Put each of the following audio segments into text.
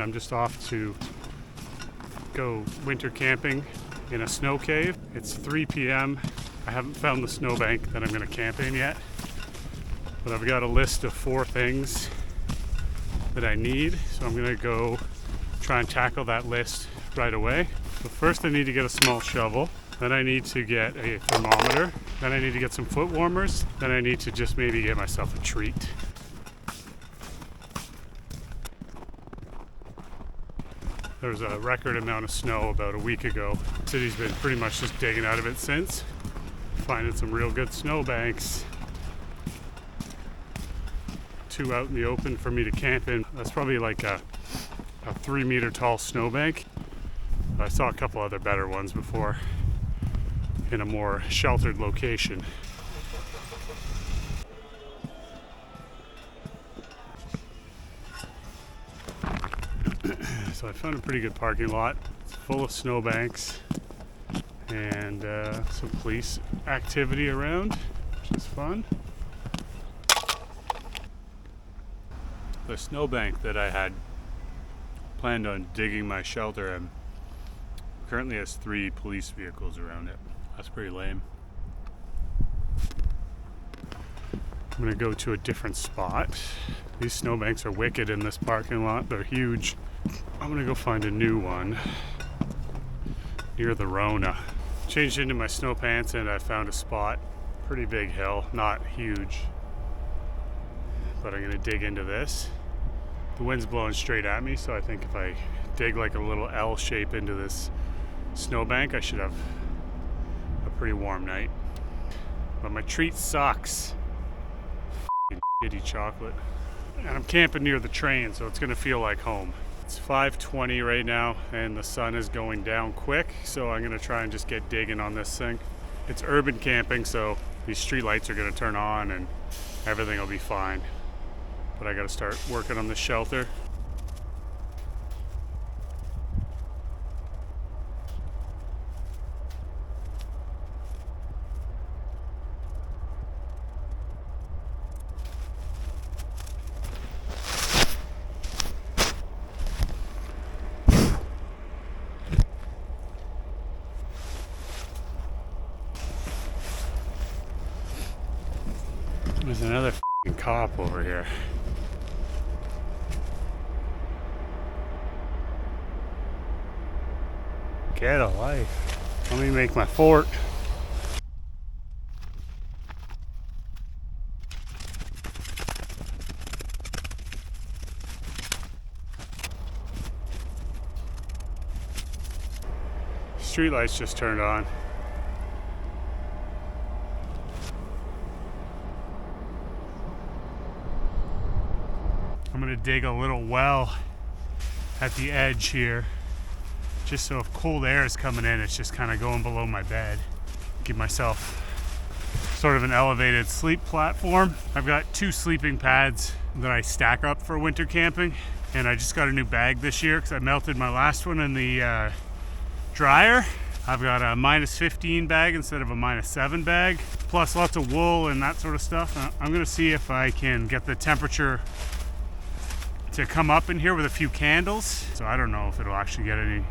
I'm just off to go winter camping in a snow cave. It's 3 p.m. I haven't found the snowbank that I'm going to camp in yet, but I've got a list of 4 things that I need, so I'm going to go try and tackle that list right away. So first I need to get a small shovel, then I need to get a thermometer, then I need to get some foot warmers, then I need to just maybe get myself a treat. There was a record amount of snow about a week ago. The city's been pretty much just digging out of it since, finding some real good snowbanks. 2 out in the open for me to camp in. That's probably like a 3-meter tall snowbank. I saw a couple other better ones before in a more sheltered location. So I found a pretty good parking lot. It's full of snowbanks and some police activity around, which is fun. The snowbank that I had planned on digging my shelter in currently has 3 police vehicles around it. That's pretty lame. I'm gonna go to a different spot. These snowbanks are wicked in this parking lot. They're huge. I'm gonna go find a new one near the Rona. Changed into my snow pants and I found a spot. Pretty big hill, not huge, but I'm gonna dig into this. The wind's blowing straight at me, so I think if I dig like a little L shape into this snowbank, I should have a pretty warm night. But my treat sucks. F***ing shitty chocolate. And I'm camping near the train, so it's gonna feel like home. It's 5:20 right now and the sun is going down quick, so I'm gonna try and just get digging on this thing. It's urban camping, so these street lights are gonna turn on and everything will be fine. But I gotta start working on the shelter. There's another f***ing cop over here. Get a life. Let me make my fort. Street lights just turned on. I'm gonna dig a little well at the edge here, just so if cold air is coming in, it's just kind of going below my bed. Give myself sort of an elevated sleep platform. I've got 2 sleeping pads that I stack up for winter camping, and I just got a new bag this year because I melted my last one in the dryer. I've got a -15 bag instead of a -7 bag, plus lots of wool and that sort of stuff. I'm gonna see if I can get the temperature to come up in here with a few candles. So I don't know if it'll actually get any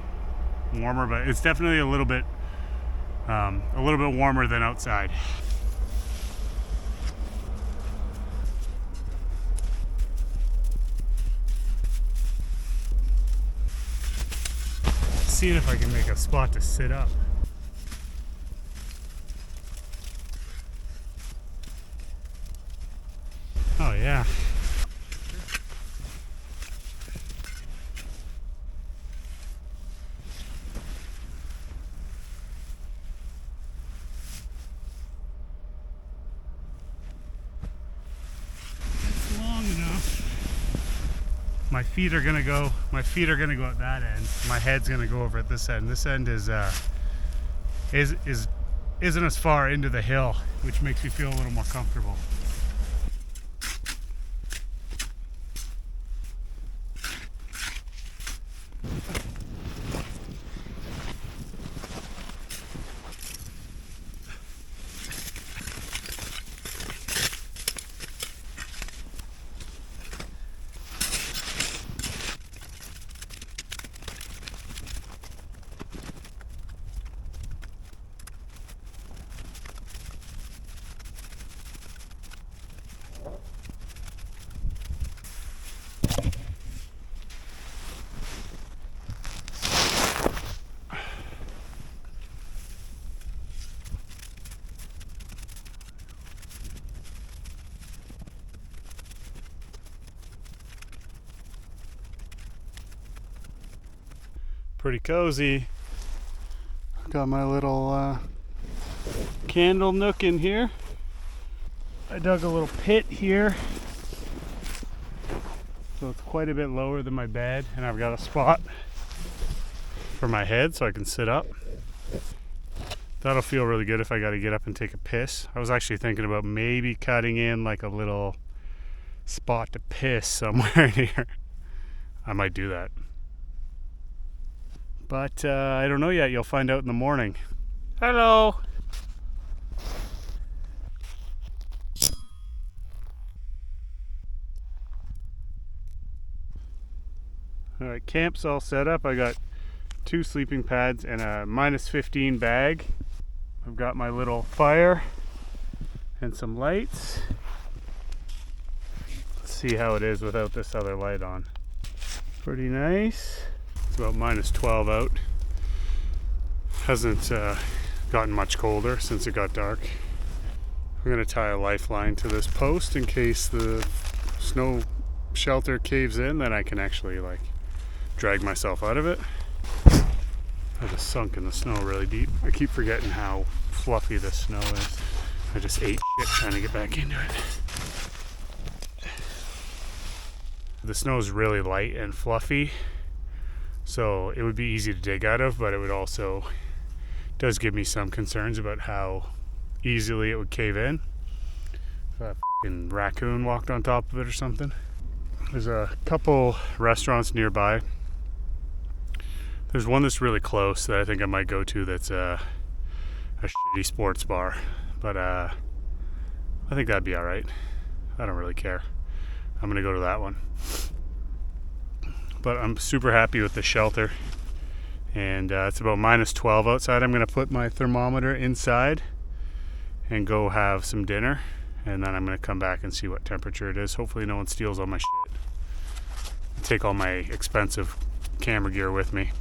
warmer, but it's definitely a little bit warmer than outside. Seeing if I can make a spot to sit up. Oh yeah. My feet are gonna go at that end. My head's gonna go over at this end. This end isn't as far into the hill, which makes me feel a little more comfortable. Pretty cozy. Got my little candle nook in here. I dug a little pit here, so it's quite a bit lower than my bed, and I've got a spot for my head so I can sit up. That'll feel really good if I got to get up and take a piss. I was actually thinking about maybe cutting in like a little spot to piss somewhere in here. I might do that. But I don't know yet. You'll find out in the morning. Hello. Alright, camp's all set up. I got 2 sleeping pads and a -15 bag. I've got my little fire and some lights. Let's see how it is without this other light on. Pretty nice. It's about -12 out. Hasn't gotten much colder since it got dark. I'm gonna tie a lifeline to this post in case the snow shelter caves in, then I can actually like drag myself out of it. I just sunk in the snow really deep. I keep forgetting how fluffy this snow is. I just ate shit trying to get back into it. The snow is really light and fluffy, so it would be easy to dig out of, but it would also does give me some concerns about how easily it would cave in if a fucking raccoon walked on top of it or something. There's a couple restaurants nearby. There's one that's really close that I think I might go to that's a shitty sports bar, but I think that'd be alright. I don't really care. I'm gonna go to that one. But I'm super happy with the shelter, and it's about -12 outside. I'm gonna put my thermometer inside and go have some dinner, and then I'm gonna come back and see what temperature it is. Hopefully no one steals all my shit. Take all my expensive camera gear with me.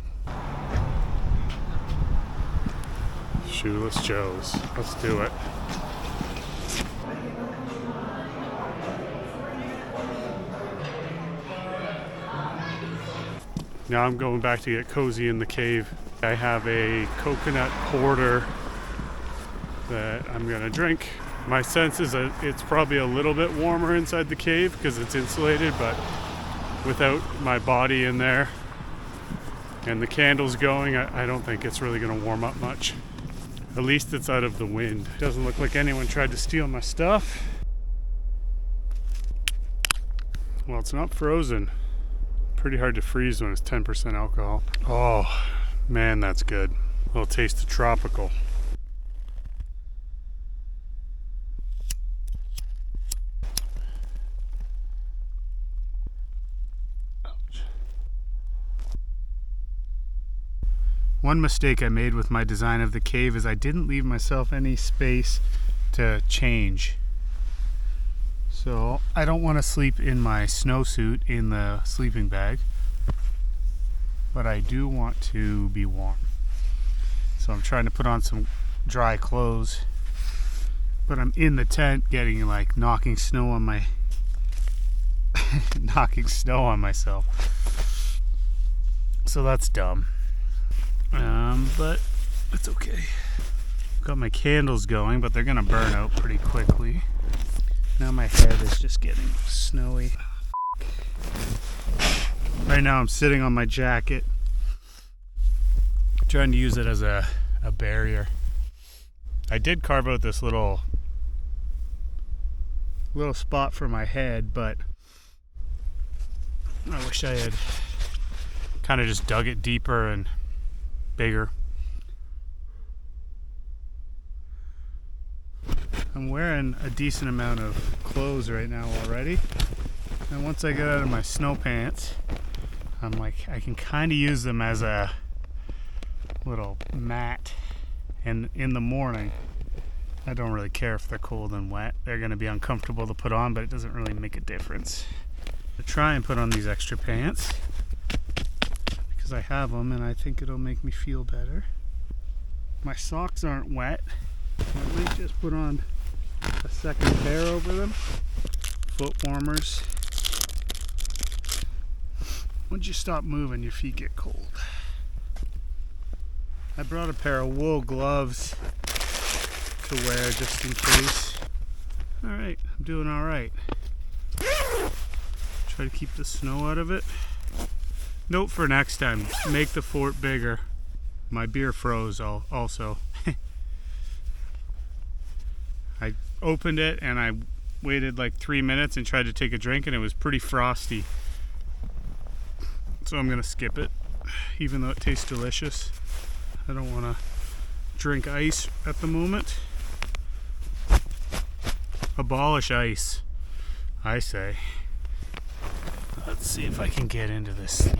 Shoeless Joe's. Let's do it. Now I'm going back to get cozy in the cave. I have a coconut porter that I'm gonna drink. My sense is that it's probably a little bit warmer inside the cave because it's insulated, but without my body in there and the candles going, I don't think it's really gonna warm up much. At least it's out of the wind. Doesn't look like anyone tried to steal my stuff. Well, it's not frozen. Pretty hard to freeze when it's 10% alcohol. Oh, man, that's good. A little taste of tropical. Ouch. One mistake I made with my design of the cave is I didn't leave myself any space to change. So I don't want to sleep in my snowsuit in the sleeping bag, but I do want to be warm. So I'm trying to put on some dry clothes, but I'm in the tent getting like knocking snow on myself. So that's dumb. But it's okay. Got my candles going, but they're gonna burn out pretty quickly. Now my head is just getting snowy. Right now I'm sitting on my jacket, trying to use it as a barrier. I did carve out this little spot for my head, but I wish I had kind of just dug it deeper and bigger. I'm wearing a decent amount of clothes right now already, and once I get out of my snow pants, I'm like, I can kind of use them as a little mat. And in the morning, I don't really care if they're cold and wet. They're going to be uncomfortable to put on, but it doesn't really make a difference. I try and put on these extra pants because I have them and I think it'll make me feel better. My socks aren't wet. I might just put on a second pair over them. Foot warmers. Once you stop moving, your feet get cold. I brought a pair of wool gloves to wear just in case. Alright, I'm doing alright. Try to keep the snow out of it. Note for next time, make the fort bigger. My beer froze also. I opened it and I waited like 3 minutes and tried to take a drink and it was pretty frosty. So I'm gonna skip it, even though it tastes delicious. I don't wanna drink ice at the moment. Abolish ice, I say. Let's see if I can get into this thing.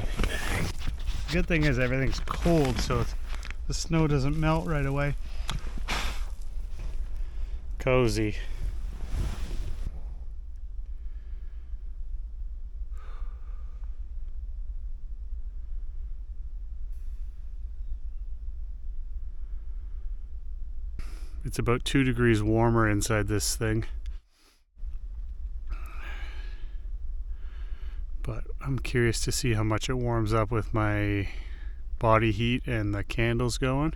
The good thing is everything's cold, so the snow doesn't melt right away. Cozy. It's about 2 degrees warmer inside this thing. But I'm curious to see how much it warms up with my body heat and the candles going.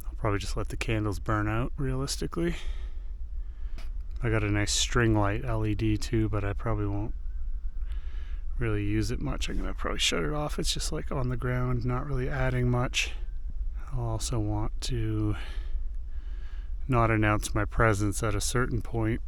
I'll probably just let the candles burn out realistically. I got a nice string light LED too, but I probably won't really use it much. I'm gonna probably shut it off. It's just like on the ground, not really adding much. I'll also want to not announce my presence at a certain point.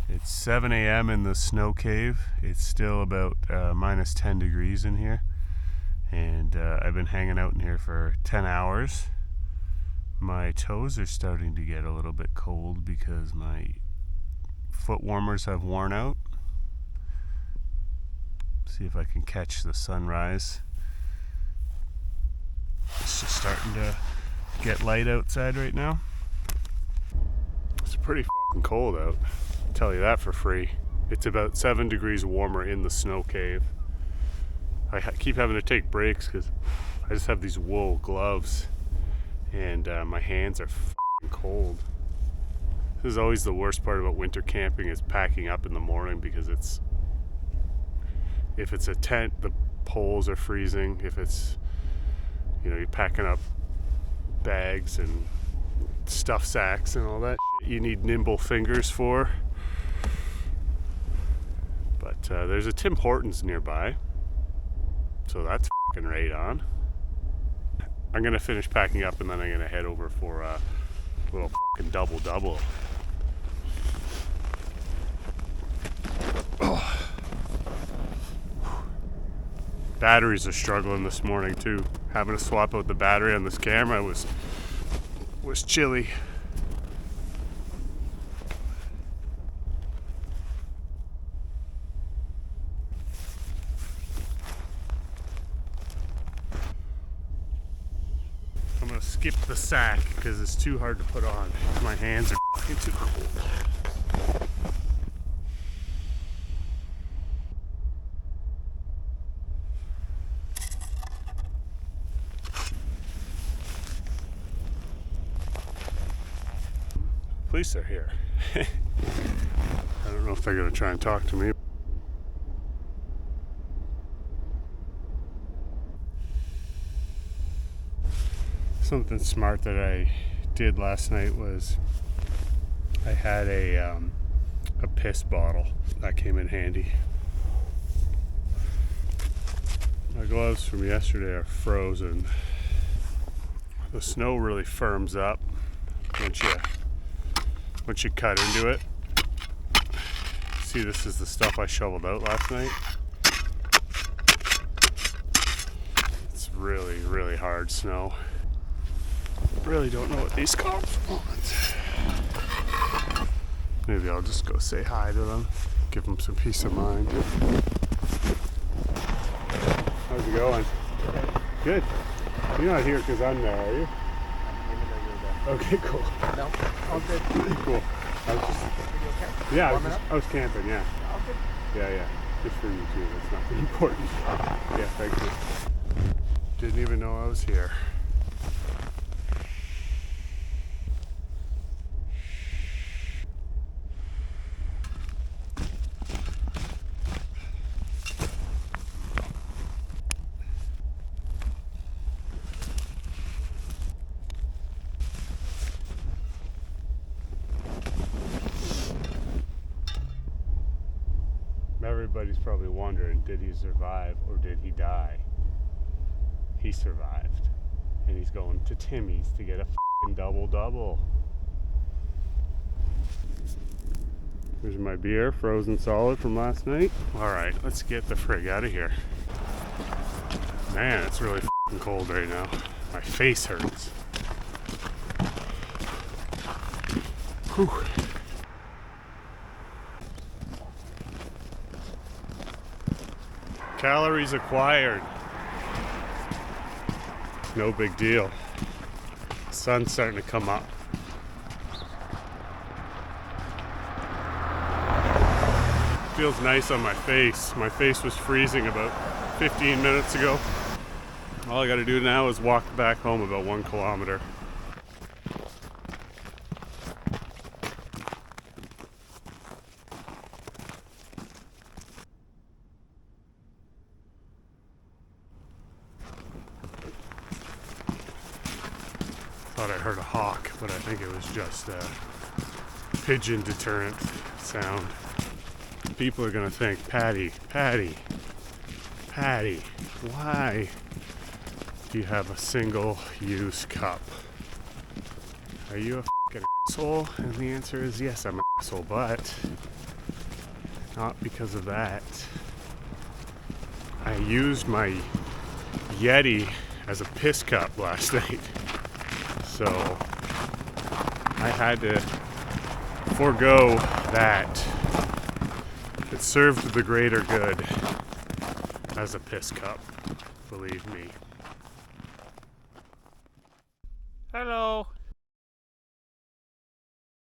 It's 7 a.m. in the snow cave. It's still about minus 10 degrees in here. And I've been hanging out in here for 10 hours. My toes are starting to get a little bit cold because my foot warmers have worn out. See if I can catch the sunrise. It's just starting to get light outside right now. It's pretty fucking cold out. I'll tell you that for free. It's about 7 degrees warmer in the snow cave. I keep having to take breaks because I just have these wool gloves and my hands are fucking cold. This is always the worst part about winter camping, is packing up in the morning, because if it's a tent, the poles are freezing. If it's, you're packing up bags and stuff sacks and all that shit you need nimble fingers for. But there's a Tim Hortons nearby, so that's fucking right on. I'm gonna finish packing up and then I'm gonna head over for a little fucking double. Oh. Batteries are struggling this morning too. Having to swap out the battery on this camera was chilly. I'm gonna skip the sack because it's too hard to put on. My hands are fucking too cold. Police are here. I don't know if they're gonna try and talk to me. Something smart that I did last night was I had a piss bottle. That came in handy. My gloves from yesterday are frozen. The snow really firms up once you cut into it. See, this is the stuff I shoveled out last night. It's really, really hard snow. Really don't know what these call for. Maybe I'll just go say hi to them, give them some peace of mind. How's it going? Good. You're not here because I'm there, are you? Okay, cool. No, all good. Cool. I was just, okay? yeah, I was camping, yeah. All good. Yeah. Just for you too, that's nothing important. Yeah, thank you. Didn't even know I was here. Everybody's probably wondering, did he survive or did he die? He survived. And he's going to Timmy's to get a f***ing double-double. Here's my beer, frozen solid from last night. Alright, let's get the frig out of here. Man, it's really f***ing cold right now. My face hurts. Whew. Calories acquired. No big deal. Sun's starting to come up. Feels nice on my face. My face was freezing about 15 minutes ago. All I gotta do now is walk back home about 1 kilometer. Thought I heard a hawk, but I think it was just a pigeon deterrent sound. People are gonna think, Patty, why do you have a single-use cup? Are you a fucking asshole? And the answer is yes, I'm an asshole, but not because of that. I used my Yeti as a piss cup last night. So I had to forego that. It served the greater good as a piss cup, believe me. Hello.